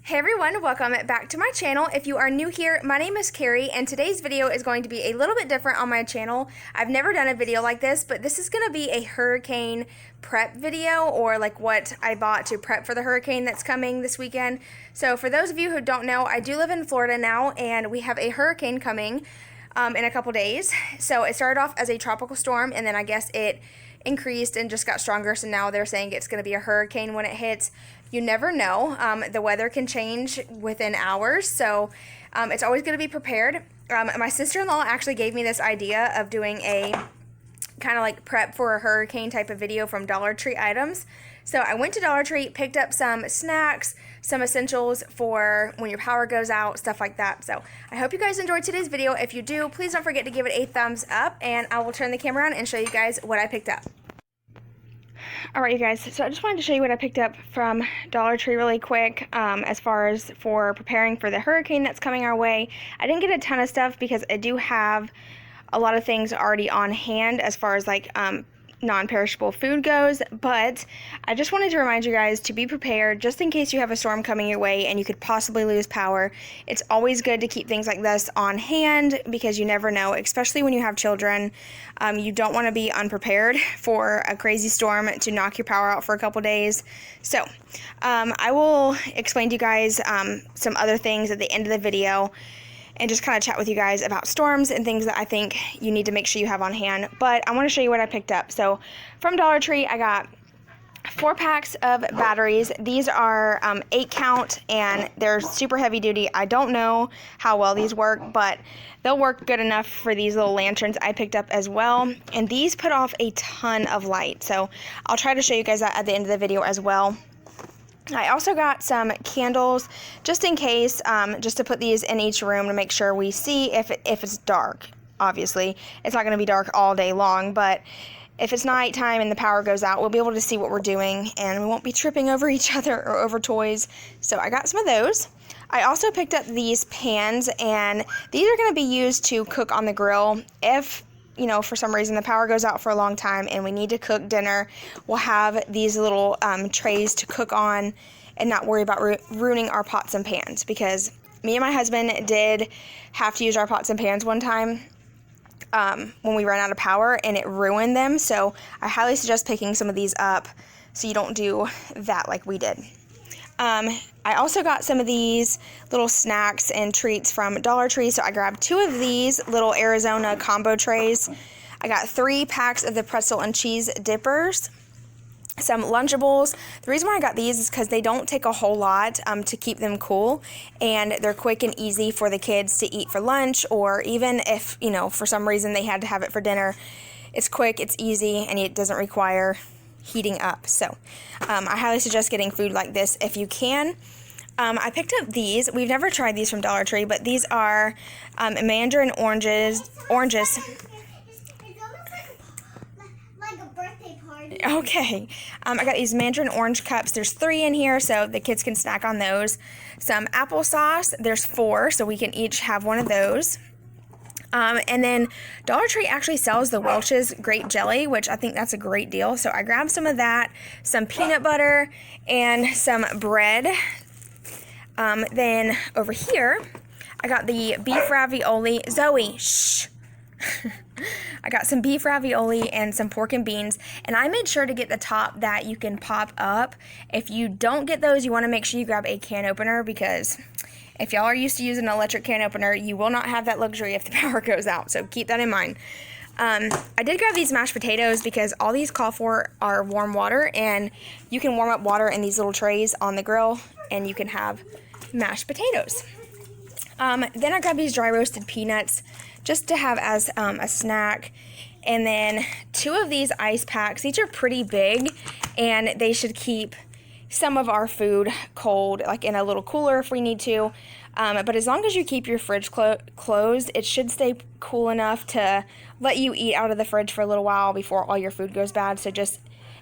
Hey everyone, welcome back to my channel. If you are new here, my name is Carrie and today's video is going to be a little bit different on my channel. I've never done a video like this, but this is going to be a hurricane prep video, or like what I bought to prep for the hurricane that's coming this weekend. So for those of you who don't know, I do live in Florida now and we have a hurricane coming in a couple days. So it started off as a tropical storm and then I guess it increased and just got stronger, so now they're saying it's going to be a hurricane when it hits. You never know. The weather can change within hours, so it's always going to be prepared. My sister-in-law actually gave me this idea of doing a kind of like prep for a hurricane type of video from Dollar Tree items. So I went to Dollar Tree, picked up some snacks, some essentials for when your power goes out, stuff like that. So I hope you guys enjoyed today's video. If you do, please don't forget to give it a thumbs up, and I will turn the camera on and show you guys what I picked up. Alright you guys, so I just wanted to show you what I picked up from Dollar Tree really quick as far as for preparing for the hurricane that's coming our way. I didn't get a ton of stuff because I do have a lot of things already on hand as far as like non-perishable food goes, but I just wanted to remind you guys to be prepared just in case you have a storm coming your way and you could possibly lose power. It's always good to keep things like this on hand because you never know, especially when you have children. You don't want to be unprepared for a crazy storm to knock your power out for a couple days. So I will explain to you guys some other things at the end of the video and just kind of chat with you guys about storms and things that I think you need to make sure you have on hand. But I want to show you what I picked up. So from Dollar Tree, I got 4 packs of batteries. These are 8 count and they're super heavy duty. I don't know how well these work, but they'll work good enough for these little lanterns I picked up as well. And these put off a ton of light. So I'll try to show you guys that at the end of the video as well. I also got some candles just in case, just to put these in each room to make sure we see if it's dark. Obviously, it's not going to be dark all day long, but if it's nighttime and the power goes out, we'll be able to see what we're doing and we won't be tripping over each other or over toys. So I got some of those. I also picked up these pans, and these are going to be used to cook on the grill. If you know, for some reason the power goes out for a long time and we need to cook dinner, we'll have these little trays to cook on and not worry about ruining our pots and pans, because me and my husband did have to use our pots and pans one time when we ran out of power and it ruined them. So I highly suggest picking some of these up so you don't do that like we did. I also got some of these little snacks and treats from Dollar Tree, so I grabbed 2 of these little Arizona combo trays. I got 3 packs of the pretzel and cheese dippers, some Lunchables. The reason why I got these is because they don't take a whole lot to keep them cool, and they're quick and easy for the kids to eat for lunch, or even if, you know, for some reason they had to have it for dinner. It's quick, it's easy, and it doesn't require heating up. So I highly suggest getting food like this if you can. I picked up these. We've never tried these from Dollar Tree, but these are mandarin oranges. It almost like a birthday party. Okay. I got these mandarin orange cups. There's 3 in here, so the kids can snack on those. Some applesauce. There's 4, so we can each have one of those. And then Dollar Tree actually sells the Welch's grape jelly, which I think that's a great deal. So I grabbed some of that, some peanut butter, and some bread. Then over here, I got the beef ravioli. Zoe, shh. I got some beef ravioli and some pork and beans, and I made sure to get the top that you can pop up. If you don't get those, you want to make sure you grab a can opener, because if y'all are used to using an electric can opener, you will not have that luxury if the power goes out, so keep that in mind. I did grab these mashed potatoes because all these call for are warm water, and you can warm up water in these little trays on the grill, and you can have mashed potatoes. Then I grabbed these dry roasted peanuts just to have as a snack, and then 2 of these ice packs. These are pretty big, and they should keep some of our food cold, like in a little cooler if we need to. But as long as you keep your fridge closed, it should stay cool enough to let you eat out of the fridge for a little while before all your food goes bad. So just,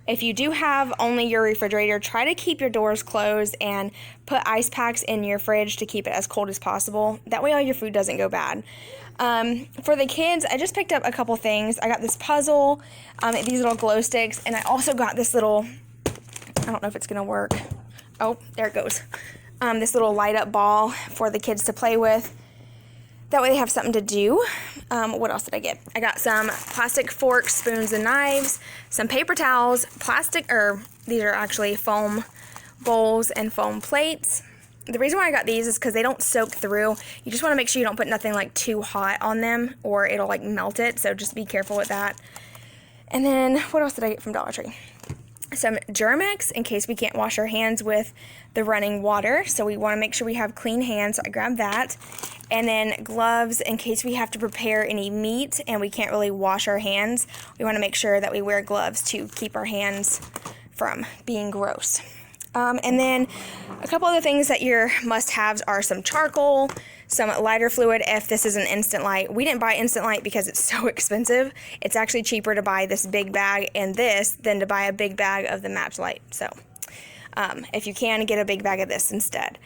if you do have only your refrigerator, try to keep your doors closed and put ice packs in your fridge to keep it as cold as possible. That way all your food doesn't go bad. For the kids, I just picked up a couple things. I got this puzzle, these little glow sticks, and I also got this little, I don't know if it's going to work. Oh, there it goes. this little light up ball for the kids to play with. That way they have something to do. What else did I get? I got some plastic forks, spoons, and knives, some paper towels, these are actually foam bowls and foam plates. The reason why I got these is because they don't soak through. You just want to make sure you don't put nothing like too hot on them or it'll like melt it, so just be careful with that. And then what else did I get from Dollar Tree? Some Germ-X in case we can't wash our hands with the running water, so we want to make sure we have clean hands, so I grabbed that. And then gloves in case we have to prepare any meat and we can't really wash our hands. We want to make sure that we wear gloves to keep our hands from being gross. And then a couple other things that your must-haves are some charcoal, some lighter fluid if this is an Instant Light. We didn't buy Instant Light because it's so expensive. It's actually cheaper to buy this big bag and this than to buy a big bag of the Match Light. So if you can, get a big bag of this instead.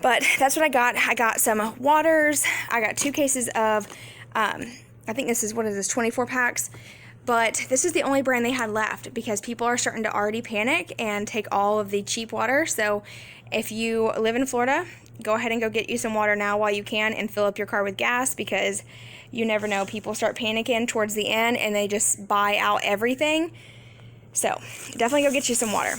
But that's what I got. I got some waters. I got 2 cases of, I think this is, 24 packs. But this is the only brand they had left because people are starting to already panic and take all of the cheap water. So if you live in Florida, go ahead and go get you some water now while you can and fill up your car with gas, because you never know. People start panicking towards the end and they just buy out everything. So definitely go get you some water.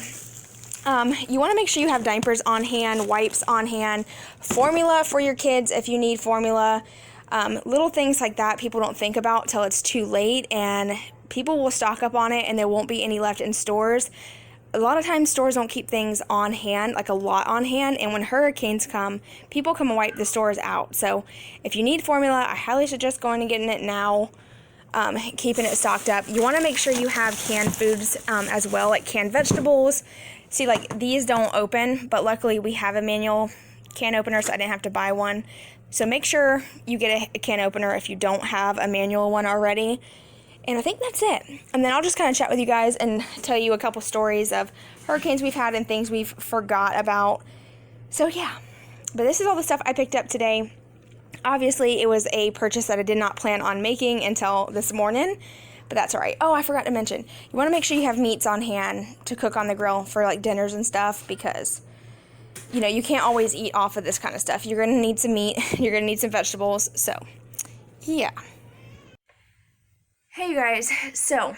You want to make sure you have diapers on hand, wipes on hand, formula for your kids if you need formula. Little things like that people don't think about till it's too late, and people will stock up on it and there won't be any left in stores. A lot of times stores don't keep things on hand, like a lot on hand, and when hurricanes come, people come and wipe the stores out. So if you need formula, I highly suggest going and getting it now, keeping it stocked up. You want to make sure you have canned foods as well, like canned vegetables. See, like these don't open, but luckily we have a manual can opener, so I didn't have to buy one. So make sure you get a can opener if you don't have a manual one already. And I think that's it. And then I'll just kind of chat with you guys and tell you a couple stories of hurricanes we've had and things we've forgot about. So yeah, but this is all the stuff I picked up today. Obviously, it was a purchase that I did not plan on making until this morning, but that's all right. Oh, I forgot to mention, you want to make sure you have meats on hand to cook on the grill for like dinners and stuff, because you know, you can't always eat off of this kind of stuff. You're going to need some meat. You're going to need some vegetables. So, yeah. Hey, you guys. So,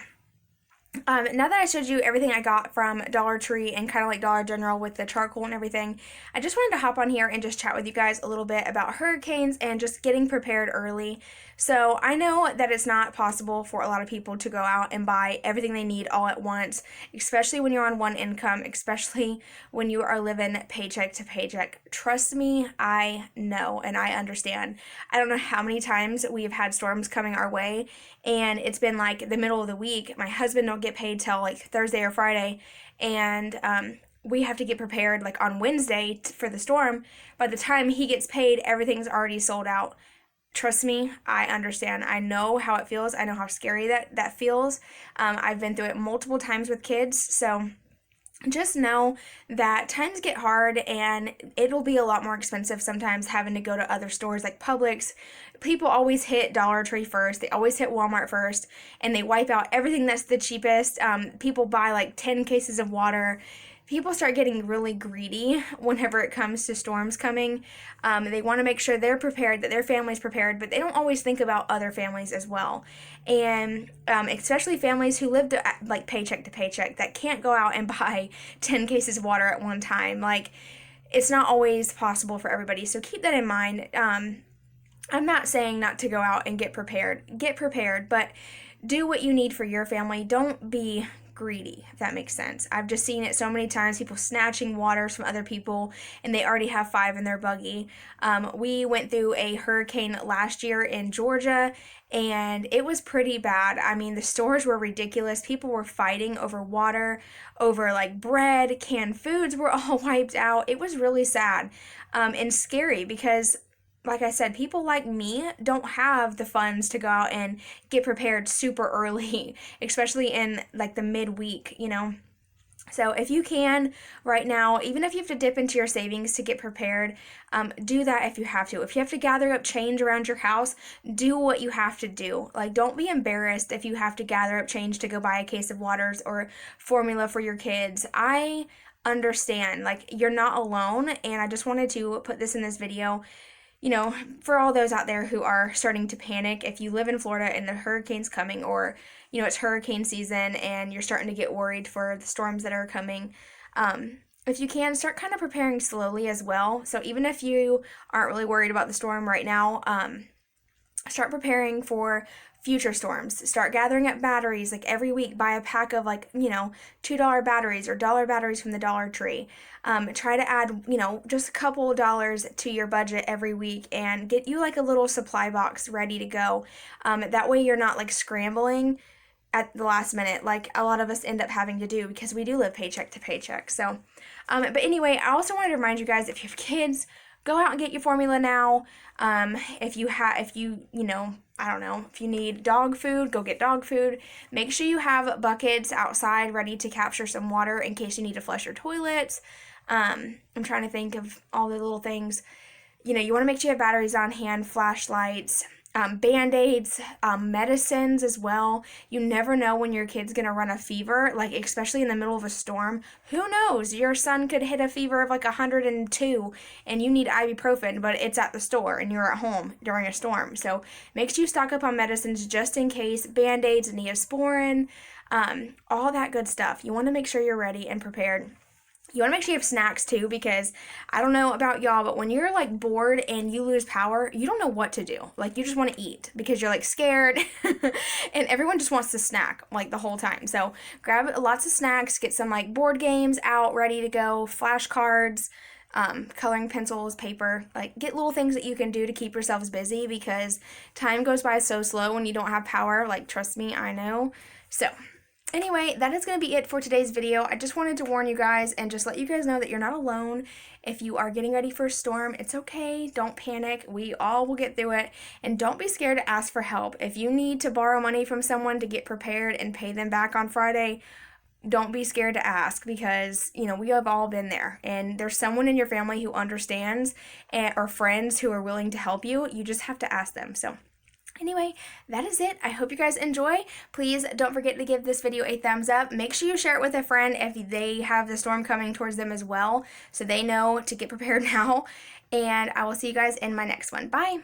now that I showed you everything I got from Dollar Tree and kind of like Dollar General with the charcoal and everything, I just wanted to hop on here and just chat with you guys a little bit about hurricanes and just getting prepared early. So I know that it's not possible for a lot of people to go out and buy everything they need all at once, especially when you're on one income, especially when you are living paycheck to paycheck. Trust me, I know and I understand. I don't know how many times we've had storms coming our way, and it's been like the middle of the week. My husband don't get paid till like Thursday or Friday, and we have to get prepared like on Wednesday for the storm. By the time he gets paid, everything's already sold out. Trust me, I understand. I know how it feels. I know how scary that feels. I've been through it multiple times with kids, so just know that times get hard and it'll be a lot more expensive sometimes having to go to other stores like Publix. People always hit Dollar Tree first. They always hit Walmart first, and they wipe out everything that's the cheapest. People buy like 10 cases of water. People start getting really greedy whenever it comes to storms coming. They want to make sure they're prepared, that their family's prepared, but they don't always think about other families as well. And especially families who live like paycheck to paycheck that can't go out and buy 10 cases of water at one time. Like, it's not always possible for everybody. So keep that in mind. I'm not saying not to go out and get prepared. Get prepared, but do what you need for your family. Don't be greedy, if that makes sense. I've just seen it so many times, people snatching waters from other people and they already have 5 in their buggy. We went through a hurricane last year in Georgia and it was pretty bad. I mean, the stores were ridiculous. People were fighting over water, over like bread, canned foods were all wiped out. It was really sad and scary because, like I said, people like me don't have the funds to go out and get prepared super early, especially in like the midweek, you know. So if you can right now, even if you have to dip into your savings to get prepared, do that if you have to. If you have to gather up change around your house, do what you have to do. Like, don't be embarrassed if you have to gather up change to go buy a case of waters or formula for your kids. I understand. Like, you're not alone, and I just wanted to put this in this video, you know, for all those out there who are starting to panic. If you live in Florida and the hurricane's coming, or, you know, it's hurricane season and you're starting to get worried for the storms that are coming, if you can, start kind of preparing slowly as well. So even if you aren't really worried about the storm right now, start preparing for future storms. Start gathering up batteries. Like, every week, buy a pack of, like, you know, $2 batteries or dollar batteries from the Dollar Tree. Try to add, you know, just a couple of dollars to your budget every week, and get you like a little supply box ready to go. That way you're not like scrambling at the last minute like a lot of us end up having to do, because we do live paycheck to paycheck. So but anyway, I also wanted to remind you guys, if you have kids, go out and get your formula now. If you know, I don't know, if you need dog food, go get dog food. Make sure you have buckets outside ready to capture some water in case you need to flush your toilets. I'm trying to think of all the little things. You know, you want to make sure you have batteries on hand, flashlights, Band-Aids, medicines as well. You never know when your kid's gonna run a fever, like especially in the middle of a storm. Who knows? Your son could hit a fever of like 102 and you need ibuprofen, but it's at the store and you're at home during a storm. So make sure you stock up on medicines just in case, Band-Aids, Neosporin, all that good stuff. You want to make sure you're ready and prepared. You want to make sure you have snacks too, because I don't know about y'all, but when you're like bored and you lose power, you don't know what to do. Like, you just want to eat because you're like scared and everyone just wants to snack like the whole time. So grab lots of snacks, get some like board games out ready to go, flashcards, coloring pencils, paper. Like, get little things that you can do to keep yourselves busy, because time goes by so slow when you don't have power. Like, trust me, I know. So anyway, that is going to be it for today's video. I just wanted to warn you guys and just let you guys know that you're not alone. If you are getting ready for a storm, it's okay. Don't panic. We all will get through it. And don't be scared to ask for help. If you need to borrow money from someone to get prepared and pay them back on Friday, don't be scared to ask, because, you know, we have all been there. And there's someone in your family who understands, or friends who are willing to help you. You just have to ask them. So anyway, that is it. I hope you guys enjoy. Please don't forget to give this video a thumbs up. Make sure you share it with a friend if they have the storm coming towards them as well, so they know to get prepared now. And I will see you guys in my next one. Bye.